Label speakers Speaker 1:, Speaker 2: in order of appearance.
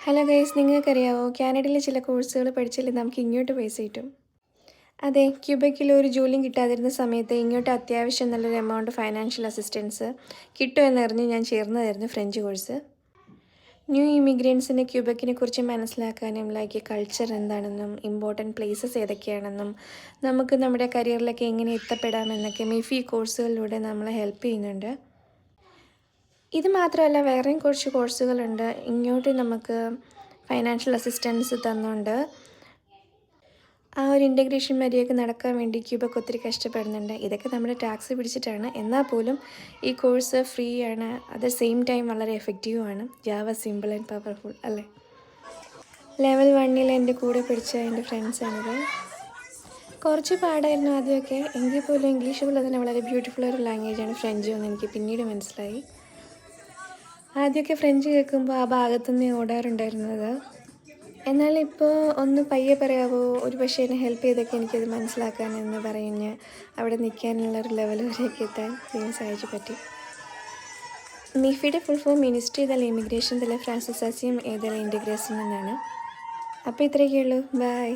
Speaker 1: Hello guys, നിങ്ങൾക്കറിയാവോ കാനഡയിലെ ചില കോഴ്സുകൾ പഠിച്ചാൽ നമുക്ക് ഇങ്ങോട്ട് പൈസ കിട്ടും. അതെ, ക്യൂബക്കിൽ ഒരു ജോലിയും കിട്ടാതിരുന്ന സമയത്ത് ഇങ്ങോട്ട് അത്യാവശ്യം നല്ലൊരു എമൗണ്ട് ഫൈനാൻഷ്യൽ അസിസ്റ്റൻസ് കിട്ടുമെന്നറിഞ്ഞ് ഞാൻ ചേർന്നതായിരുന്നു ഫ്രഞ്ച് കോഴ്സ്. ന്യൂ ഇമിഗ്രൻസിന് ക്യൂബക്കിനെ കുറിച്ച് മനസ്സിലാക്കാനും കൾച്ചർ എന്താണെന്നും ഇമ്പോർട്ടൻറ്റ് പ്ലേസസ് ഏതൊക്കെയാണെന്നും നമുക്ക് നമ്മുടെ കരിയറിലൊക്കെ എങ്ങനെ എത്തപ്പെടാമെന്നൊക്കെ മിഫി കോഴ്സുകളിലൂടെ നമ്മളെ ഹെൽപ്പ് ചെയ്യുന്നുണ്ട്. ഇത് മാത്രമല്ല, വേറെയും കുറച്ച് കോഴ്സുകളുണ്ട് ഇങ്ങോട്ട് നമുക്ക് ഫൈനാൻഷ്യൽ അസിസ്റ്റൻസ് തന്നുകൊണ്ട് ആ ഒരു ഇൻ്റഗ്രേഷൻ മര്യാദയ്ക്ക് നടക്കാൻ വേണ്ടി ക്യൂബക്ക് ഒത്തിരി കഷ്ടപ്പെടുന്നുണ്ട്. ഇതൊക്കെ നമ്മുടെ ടാക്സ് പിടിച്ചിട്ടാണ്. എന്നാൽ പോലും ഈ കോഴ്സ് ഫ്രീ ആണ്. അറ്റ് ദ സെയിം ടൈം വളരെ എഫക്റ്റീവുമാണ്. ജാവ സിമ്പിൾ ആൻഡ് പവർഫുൾ അല്ലേ. ലെവൽ 1 എൻ്റെ കൂടെ പഠിച്ച എൻ്റെ ഫ്രണ്ട്സാണിത്. കുറച്ച് പാടായിരുന്നു ആദ്യമൊക്കെ, എങ്കിൽ പോലും ഇംഗ്ലീഷ് പോലെ തന്നെ വളരെ ബ്യൂട്ടിഫുൾ ഒരു ലാംഗ്വേജാണ് ഫ്രഞ്ച് എന്ന് എനിക്ക് പിന്നീട് മനസ്സിലായി. ആദ്യമൊക്കെ ഫ്രഞ്ച് കേൾക്കുമ്പോൾ ആ ഭാഗത്തുനിന്ന് ഓടാറുണ്ടായിരുന്നത്. എന്നാൽ ഇപ്പോൾ ഒന്ന് പയ്യെ പറയാവോ, ഒരു പക്ഷേ എന്നെ ഹെൽപ്പ് ചെയ്തൊക്കെ എനിക്കത് മനസ്സിലാക്കാനെന്ന് പറഞ്ഞ് അവിടെ നിൽക്കാനുള്ളൊരു ലെവൽ വരെയൊക്കെ എത്താൻ ദൈവം സഹായിച്ചു പറ്റി. മിഫിയുടെ full form ministry the immigration the ഫ്രാൻസിസ് അസിയം ഏതല ഇൻ്റഗ്രേഷൻ എന്നാണ്. അപ്പോൾ ഇത്രയൊക്കെ ഉള്ളൂ. ബൈ.